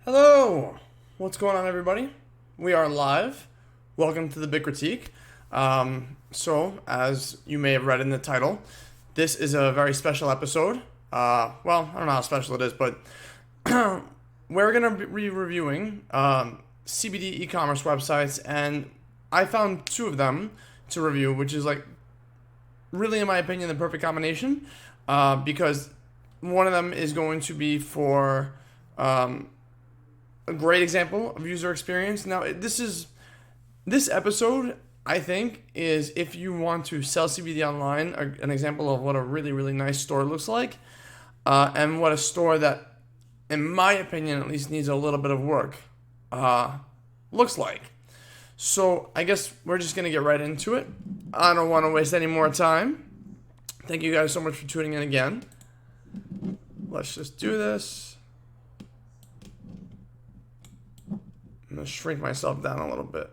Hello! What's going on, everybody? We are live. Welcome to the Big Critique. As you may have read in the title, this is a very special episode. Well, I don't know how special it is, but we're going to be reviewing CBD e-commerce websites, and I found two of them to review, which is really, in my opinion, the perfect combination, because one of them is going to be for a great example of user experience. Now, this episode, I think, is if you want to sell CBD online, an example of what a really, really nice store looks like, and what a store that, in my opinion, at least needs a little bit of work, looks like. So I guess we're just going to get right into it. I don't want to waste any more time. Thank you guys so much for tuning in again. Let's just do this. I'm going to shrink myself down a little bit.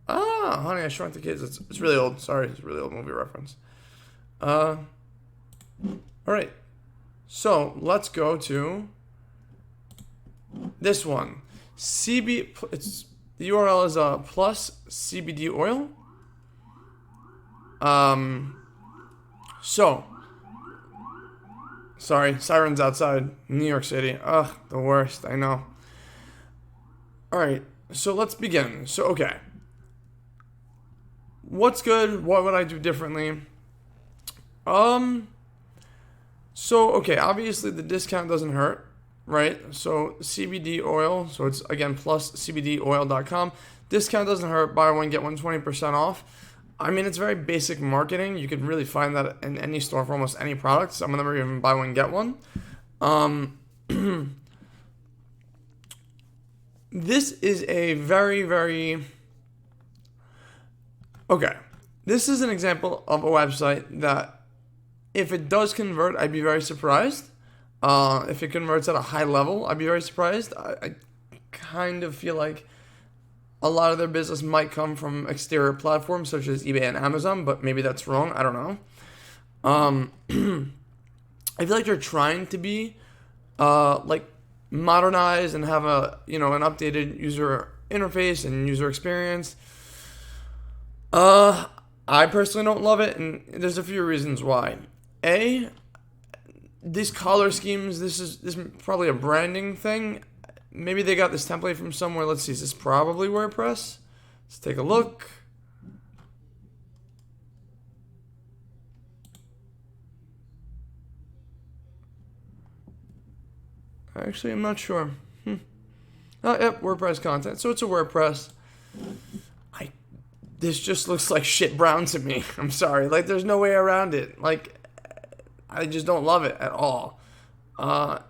Honey, I Shrunk the Kids. It's really old. Sorry, it's a really old movie reference. All right. So let's go to this one. The URL is plus CBD oil. Sorry, sirens outside New York City. Ugh, the worst. I know. All right, so let's begin. Okay. What's good? What would I do differently? Okay, obviously the discount doesn't hurt, right? So CBD oil, so it's again plus cbdoil.com. Discount doesn't hurt. Buy one, get one 20% off. I mean, it's very basic marketing. You could really find that in any store for almost any product. Some of them are even buy one, get one. This is a very, very... Okay. This is an example of a website that, if it does convert, I'd be very surprised. If it converts at a high level, I'd be very surprised. I kind of feel like a lot of their business might come from exterior platforms such as eBay and Amazon, but maybe that's wrong. I don't know. I feel like they're trying to be modernize and have an updated user interface and user experience. I personally don't love it, and there's a few reasons why. These color schemes, this is probably a branding thing. Maybe they got this template from somewhere. Let's see, is this probably WordPress? Let's take a look. Actually, I'm not sure. Oh, yep, WordPress content. So it's a WordPress. This just looks like shit brown to me. I'm sorry. There's no way around it. I just don't love it at all. I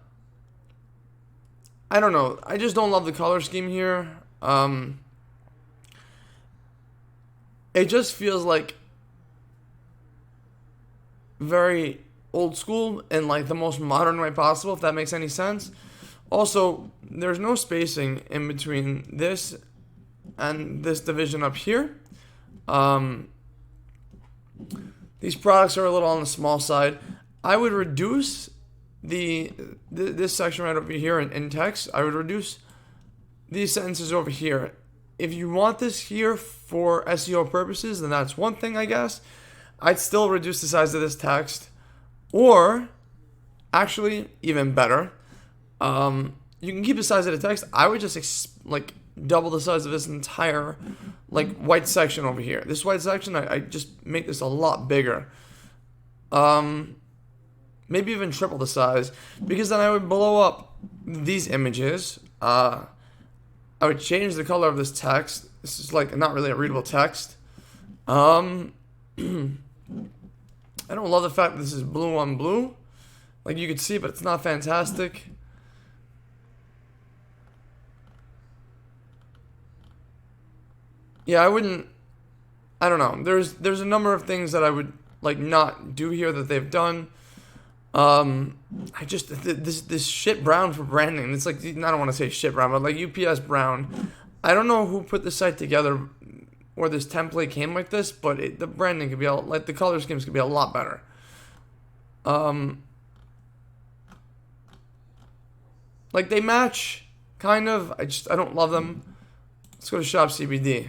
don't know. I just don't love the color scheme here. It just feels like very old school in the most modern way possible, if that makes any sense. Also, there's no spacing in between this and this division up here. These products are a little on the small side. I would reduce this section right over here in text. I would reduce these sentences over here. If you want this here for SEO purposes, then that's one thing, I guess. I'd still reduce the size of this text. Or, actually, even better, you can keep the size of the text. I would just double the size of this entire white section over here. This white section, I just make this a lot bigger. Maybe even triple the size, because then I would blow up these images. I would change the color of this text. This is not really a readable text. I don't love the fact that this is blue on blue. You could see, but it's not fantastic. Yeah, I don't know. There's a number of things that I would not do here that they've done. This shit brown for branding. It's I don't want to say shit brown, but UPS brown. I don't know who put this site together or this template came like this, but the branding could be the color schemes could be a lot better. Like, they match, kind of. I don't love them. Let's go to Shop CBD.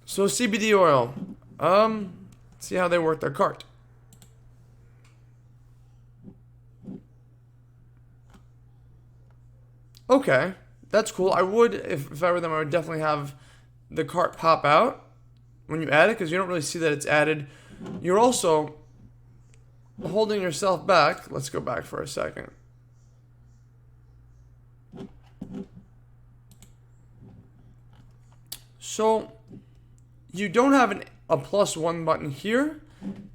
So CBD oil. See how they work their cart. Okay, that's cool. I would, if I were them, I would definitely have the cart pop out when you add it, because you don't really see that it's added. You're also holding yourself back. Let's go back for a second. So you don't have a +1 button here,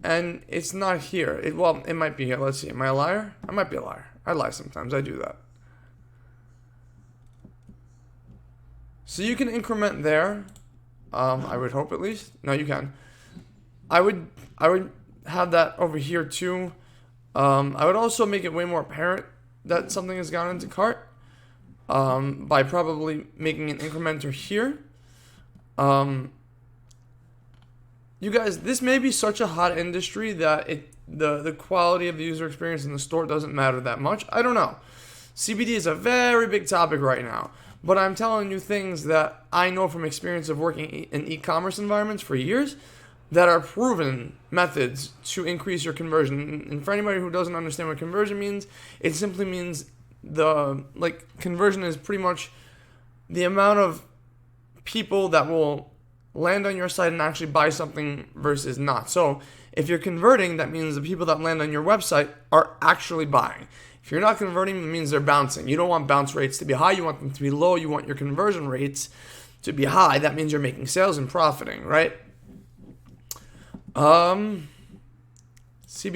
and it's not here. Well, it might be here. Let's see. Am I a liar? I might be a liar. I lie sometimes. I do that. So you can increment there. I would hope, at least. No, you can. I would have that over here too. I would also make it way more apparent that something has gone into cart by probably making an incrementer here. You guys, this may be such a hot industry that the quality of the user experience in the store doesn't matter that much. I don't know. CBD is a very big topic right now. But I'm telling you things that I know from experience of working in e-commerce environments for years that are proven methods to increase your conversion. And for anybody who doesn't understand what conversion means, it simply means conversion is pretty much the amount of people that will land on your site and actually buy something versus not. So if you're converting, that means the people that land on your website are actually buying. If you're not converting, it means they're bouncing. You don't want bounce rates to be high. You want them to be low. You want your conversion rates to be high. That means you're making sales and profiting, right? CBD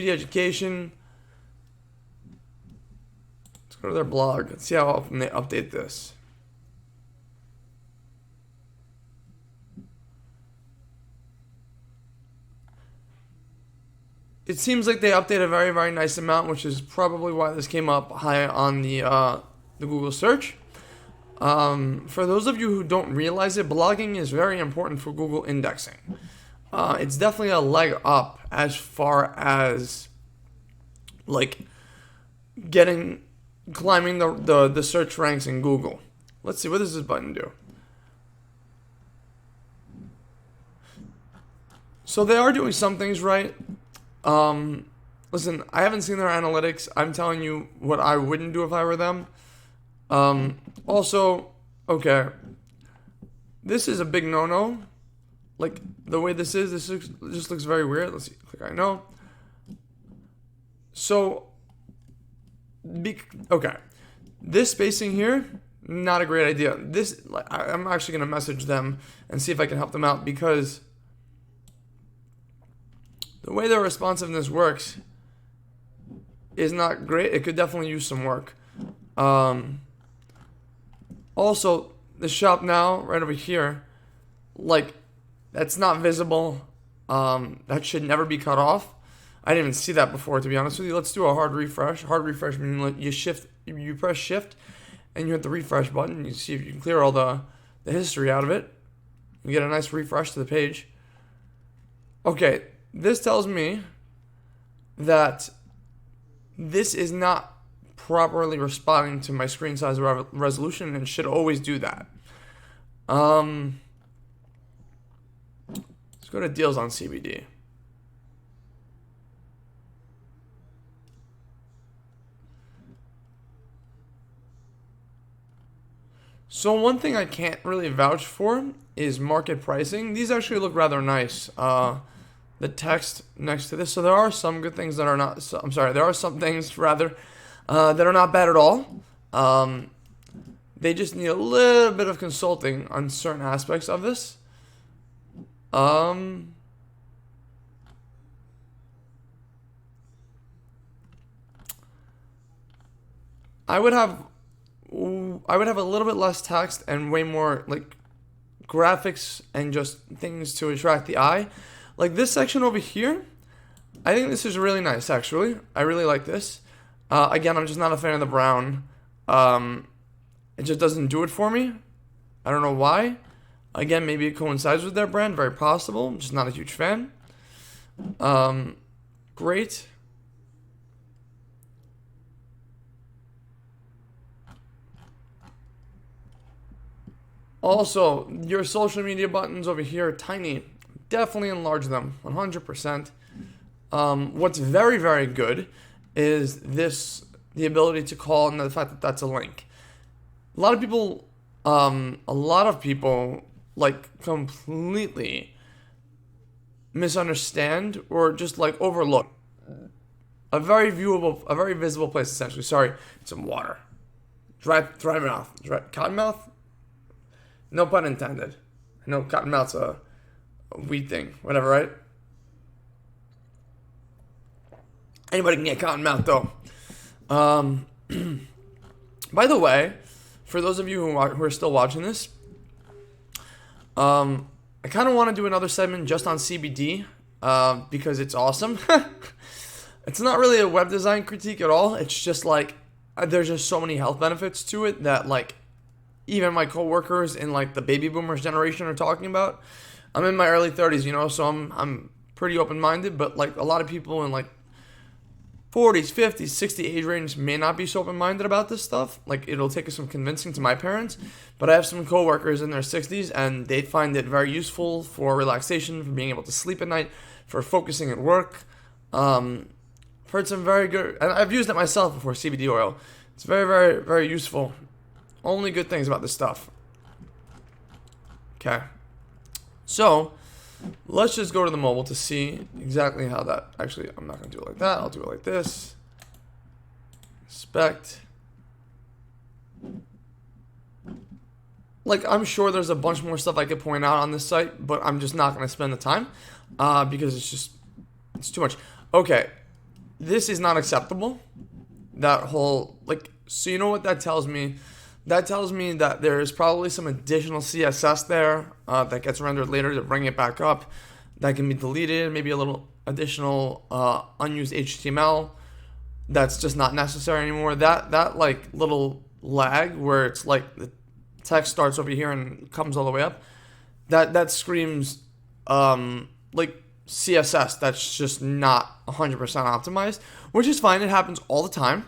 education. Let's go to their blog. Let's see how often they update this. It seems like they update a very, very nice amount, which is probably why this came up high on the Google search. For those of you who don't realize it, blogging is very important for Google indexing. It's definitely a leg up as far as climbing the search ranks in Google. Let's see, what does this button do? So they are doing some things right. Listen, I haven't seen their analytics. I'm telling you what I wouldn't do if I were them. Also, okay, this is a big no-no. Like, the way this just looks very weird. Let's see, click I know. So, okay, this spacing here, not a great idea. I'm actually going to message them and see if I can help them out, because the way their responsiveness works is not great. It could definitely use some work. Also, the shop now, right over here, that's not visible. That should never be cut off. I didn't even see that before, to be honest with you. Let's do a hard refresh. Hard refresh meaning you press shift and you hit the refresh button. You see if you can clear all the history out of it. You get a nice refresh to the page. Okay. This tells me that this is not properly responding to my screen size resolution, and should always do that. Let's go to deals on CBD. So one thing I can't really vouch for is market pricing. These actually look rather nice. The text next to this. So there are some good things that are not, there are some things rather that are not bad at all. They just need a little bit of consulting on certain aspects of this. I would have a little bit less text and way more graphics and just things to attract the eye. Like this section over here, I think this is really nice, actually. I really like this. Again, I'm just not a fan of the brown. It just doesn't do it for me. I don't know why. Again, maybe it coincides with their brand. Very possible. I'm just not a huge fan. Great. Also, your social media buttons over here are tiny. Definitely enlarge them, 100%. What's very, very good is the ability to call and the fact that that's a link. A lot of people like completely misunderstand or just like overlook a very visible place essentially. Sorry, some water. Dry mouth. Cotton mouth? No pun intended. I know cotton mouth's a weed thing. Whatever, right? Anybody can get cotton mouth though. By the way, for those of you who are still watching this, I kind of want to do another segment just on CBD because it's awesome. It's not really a web design critique at all. It's just like there's just so many health benefits to it that like even my coworkers in like the baby boomers generation are talking about. I'm in my early 30s, so I'm pretty open-minded, but like a lot of people in like 40s, 50s, 60s age range may not be so open-minded about this stuff. Like it'll take some convincing to my parents, but I have some coworkers in their 60s and they find it very useful for relaxation, for being able to sleep at night, for focusing at work. Heard some very good, and I've used it myself before, CBD oil. It's very, very, very useful. Only good things about this stuff. Okay. So, let's just go to the mobile to see exactly how that, actually, I'm not going to do it like that. I'll do it like this. Inspect. Like, I'm sure there's a bunch more stuff I could point out on this site, but I'm just not going to spend the time because it's too much. Okay. This is not acceptable. That whole, like, so you know what that tells me? That tells me that there is probably some additional CSS there that gets rendered later to bring it back up. That can be deleted. Maybe a little additional unused HTML that's just not necessary anymore. That like little lag where it's like the text starts over here and comes all the way up. That screams like CSS that's just not 100% optimized, which is fine. It happens all the time.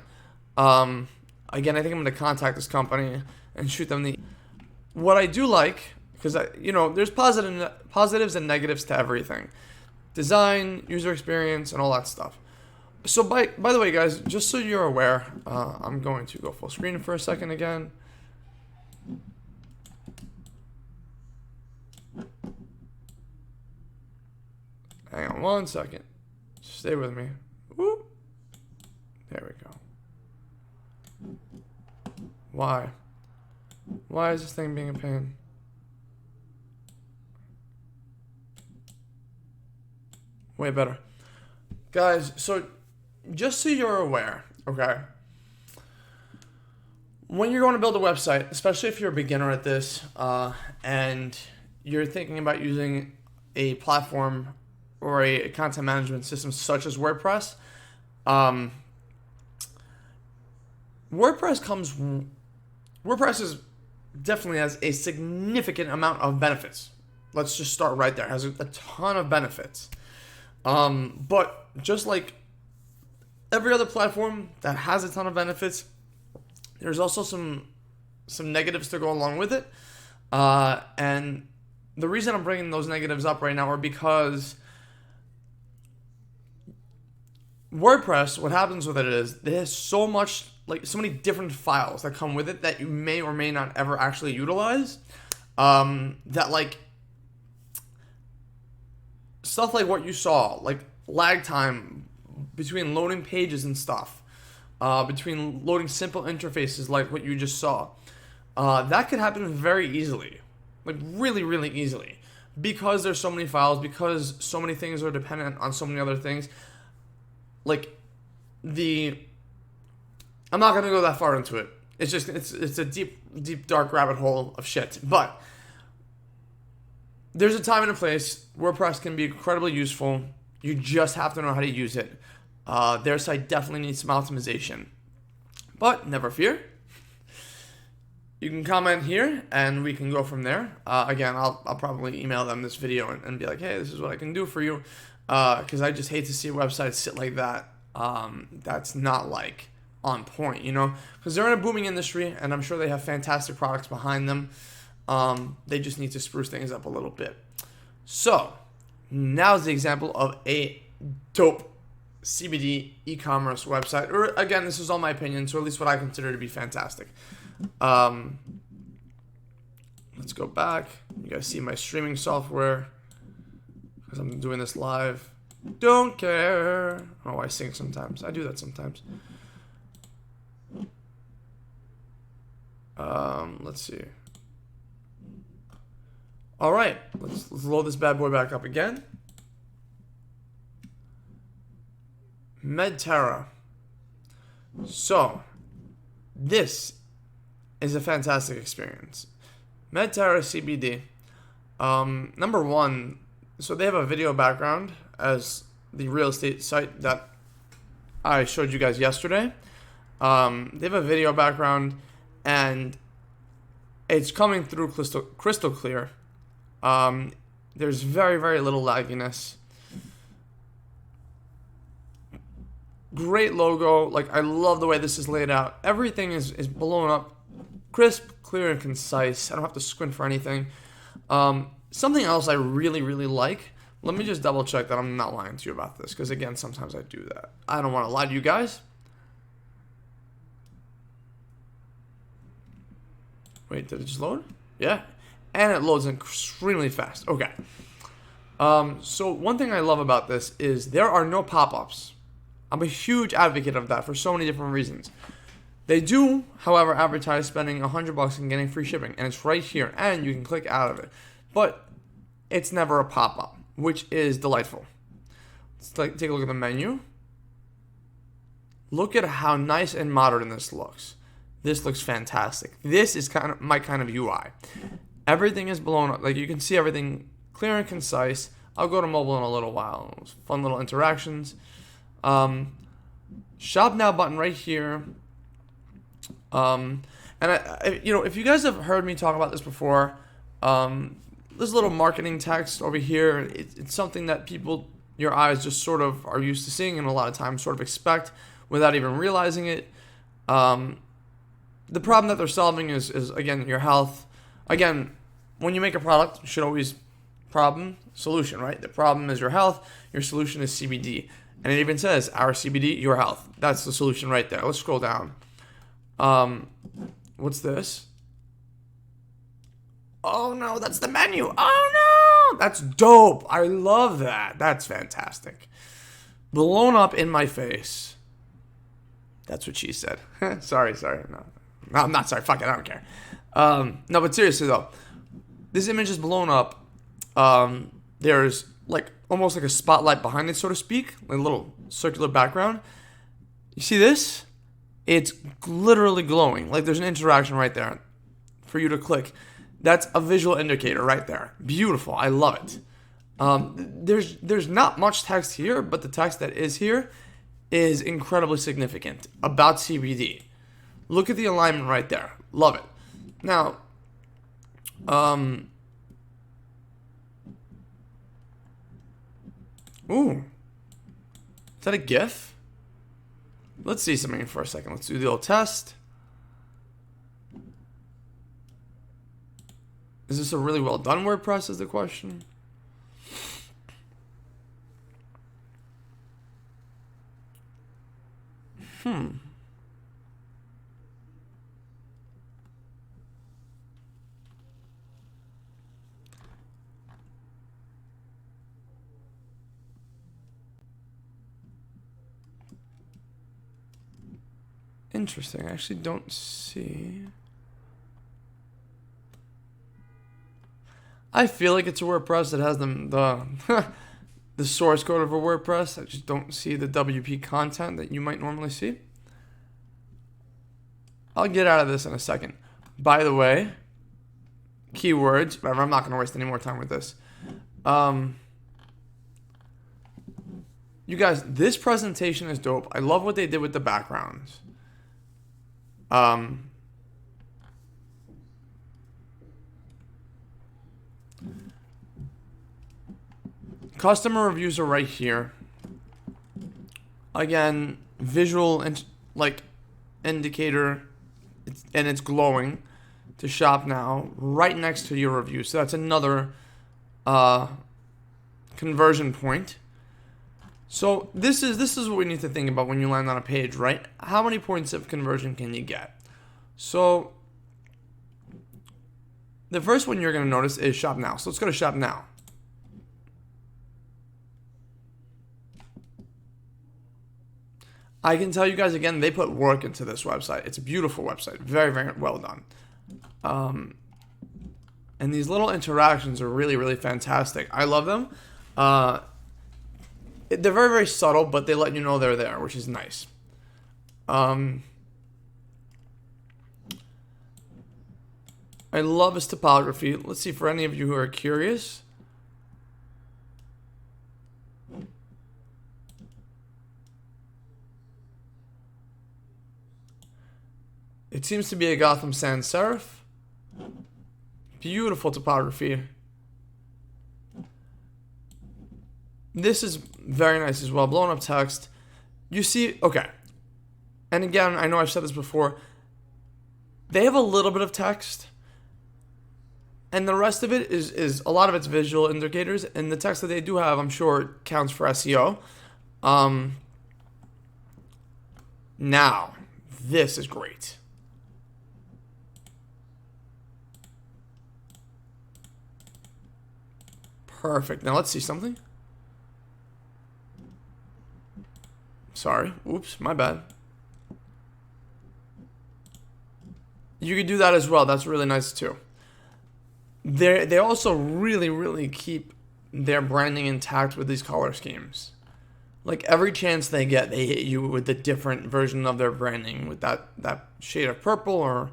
Again, I think I'm going to contact this company and shoot them what I do like, because there's positives and negatives to everything. Design, user experience, and all that stuff. So by the way, guys, just so you're aware, I'm going to go full screen for a second again. Hang on one second. Stay with me. Whoop. There we go. Why? Why is this thing being a pain? Way better. Guys, so just so you're aware, okay? When you're going to build a website, especially if you're a beginner at this, and you're thinking about using a platform or a content management system such as WordPress, WordPress is definitely has a significant amount of benefits. Let's just start right there. It has a ton of benefits. But just like every other platform that has a ton of benefits, there's also some negatives to go along with it. And the reason I'm bringing those negatives up right now are because WordPress, what happens with it is there's so many different files that come with it that you may or may not ever actually utilize. That like stuff like what you saw, like lag time between loading pages and stuff, between loading simple interfaces like what you just saw, that could happen very easily, like really, really easily, because there's so many files, because so many things are dependent on so many other things. Like I'm not gonna go that far into it. It's just it's a deep dark rabbit hole of shit. But there's a time and a place. WordPress can be incredibly useful. You just have to know how to use it. Their site definitely needs some optimization, but never fear. you can comment here and we can go from there. Again, I'll probably email them this video and be like, hey, this is what I can do for you. Because I just hate to see websites sit like that. That's not like on point, you know, because they're in a booming industry and I'm sure they have fantastic products behind them. They just need to spruce things up a little bit. So now's the example of a dope CBD e-commerce website. Or again, this is all my opinion, so at least what I consider to be fantastic. Let's go back. You guys see my streaming software because I'm doing this live. Don't care. Oh, I sing sometimes. I do that sometimes. Let's see. All right, let's load this bad boy back up again. Medterra. So, this is a fantastic experience. Medterra CBD. Number one, so they have a video background as the real estate site that I showed you guys yesterday. They have a video background and it's coming through crystal clear. There's very, very little lagginess. Great logo. Like, I love the way this is laid out. Everything is blown up, crisp, clear, and concise. I don't have to squint for anything. Something else I really, really like. Let me just double check that I'm not lying to you about this, because again, sometimes I do that. I don't want to lie to you guys. Wait, did it just load? Yeah. And it loads extremely fast. Okay. So one thing I love about this is there are no pop-ups. I'm a huge advocate of that for so many different reasons. They do, however, advertise spending $100 and getting free shipping, and it's right here, and you can click out of it. But it's never a pop-up, which is delightful. Let's take a look at the menu. Look at how nice and modern this looks. This looks fantastic. This is kind of my kind of UI. Everything is blown up. Like, you can see everything clear and concise. I'll go to mobile in a little while. Fun little interactions. Shop now button right here. And if you guys have heard me talk about this before, there's a little marketing text over here. It's something that people, your eyes just sort of are used to seeing and a lot of times sort of expect without even realizing it. The problem that they're solving is again, your health. Again, when you make a product, you should always solution, right? The problem is your health. Your solution is CBD. And it even says, our CBD, your health. That's the solution right there. Let's scroll down. What's this? Oh, no, that's the menu. Oh, no. That's dope. I love that. That's fantastic. Blown up in my face. That's what she said. Sorry. No, I'm not sorry. Fuck it. I don't care. No, but seriously, though. This image is blown up. There's like almost like a spotlight behind it, so to speak, like a little circular background. You see this? It's literally glowing. Like, there's an interaction right there for you to click. That's a visual indicator right there. Beautiful. I love it. There's not much text here, but the text that is here is incredibly significant about CBD. Look at the alignment right there. Love it. Now, ooh, is that a GIF? Let's see something for a second. Let's do the old test. Is this a really well done WordPress is the question? Interesting. I actually don't see. I feel like it's a WordPress that has the source code of a WordPress. I just don't see the WP content that you might normally see. I'll get out of this in a second. By the way, keywords, whatever, I'm not going to waste any more time with this. You guys, this presentation is dope. I love what they did with the backgrounds. customer reviews are right here. Again, visual and like indicator, and it's glowing to shop now right next to your review. So that's another conversion point. So this is what we need to think about when you land on a page, right? How many points of conversion can you get? So the first one you're going to notice is shop now. So let's go to shop now. I can tell you guys again, they put work into this website. It's a beautiful website. Very, very well done. And these little interactions are really, really fantastic. I love them. They're very, very subtle, but they let you know they're there, which is nice. I love his typography. Let's see, for any of you who are curious. It seems to be a Gotham sans serif. Beautiful typography. This is very nice as well. Blown up text. You see, okay. And again, I know I've said this before. They have a little bit of text. And the rest of it is a lot of it's visual indicators. And the text that they do have, I'm sure, counts for SEO. Now, this is great. Perfect. Now let's see something. Sorry. Oops, my bad. You could do that as well. That's really nice too. They also really keep their branding intact with these color schemes. Like every chance they get, they hit you with a different version of their branding with that shade of purple or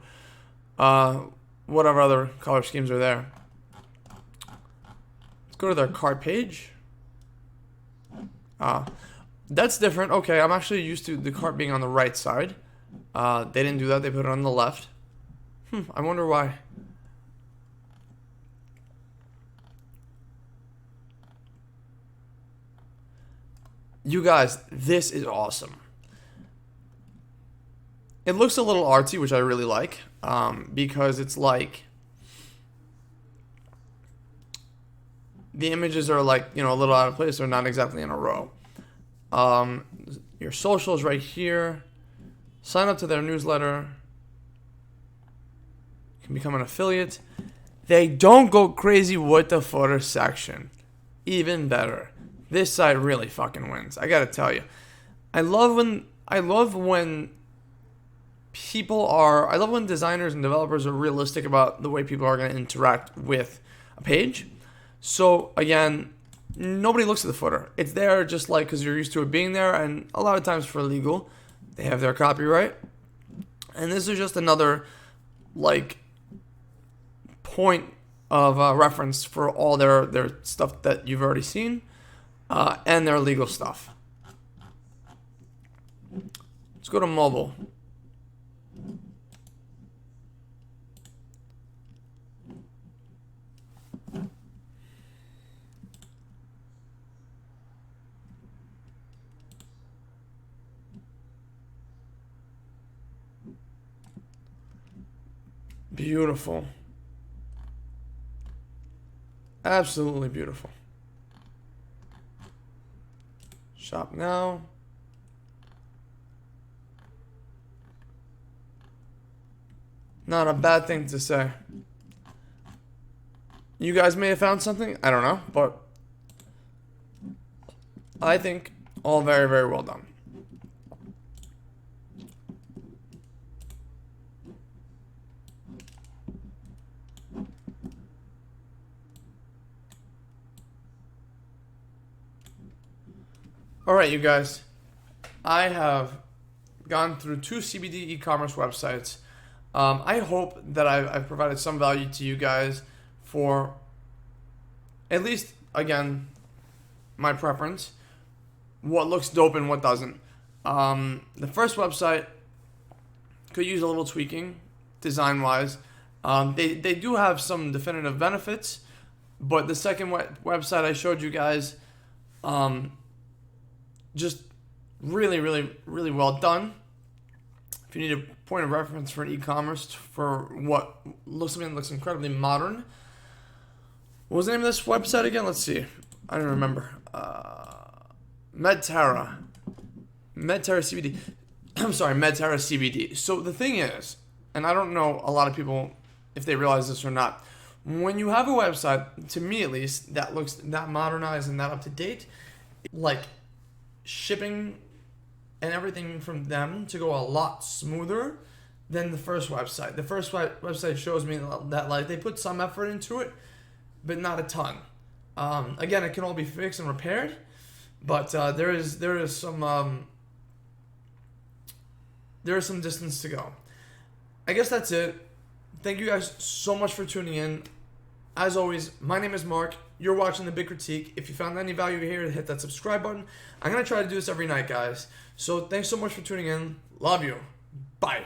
whatever other color schemes are there. Let's go to their cart page. That's different. Okay, I'm actually used to the cart being on the right side. They didn't do that. They put it on the left. I wonder why. You guys, this is awesome. It looks a little artsy, which I really like, because it's like the images are like, a little out of place. They're not exactly in a row. Your socials right here. Sign up to their newsletter. You can become an affiliate. They don't go crazy with the footer section. Even better. This site really fucking wins. I gotta tell you. I love when designers and developers are realistic about the way people are gonna interact with a page. So again, nobody looks at the footer. It's there just like because you're used to it being there, and a lot of times for legal, they have their copyright. And this is just another like point of reference for all their stuff that you've already seen. And their legal stuff. Let's go to mobile. Beautiful. Absolutely beautiful. Shop now. Not a bad thing to say. You guys may have found something. I don't know, but I think all very, very well done. All right, you guys, I have gone through 2 CBD e-commerce websites. I hope that I've provided some value to you guys for at least, again, my preference, what looks dope and what doesn't. The first website could use a little tweaking design-wise. They do have some definitive benefits, but the second website I showed you guys, Just really, really, really well done. If you need a point of reference for an e-commerce for what looks something that looks incredibly modern, what was the name of this website again? Let's see. I don't remember. Medterra CBD. I'm sorry, Medterra CBD. So the thing is, and I don't know a lot of people if they realize this or not, when you have a website, to me at least, that looks that modernized and that up to date, like shipping and everything from them to go a lot smoother than the first website. The first website shows me that like they put some effort into it, but not a ton. Again, it can all be fixed and repaired, but there is some distance to go. I guess that's it. Thank you guys so much for tuning in. As always, my name is Mark. You're watching The Big Critique. If you found any value here, hit that subscribe button. I'm going to try to do this every night, guys. So thanks so much for tuning in. Love you. Bye.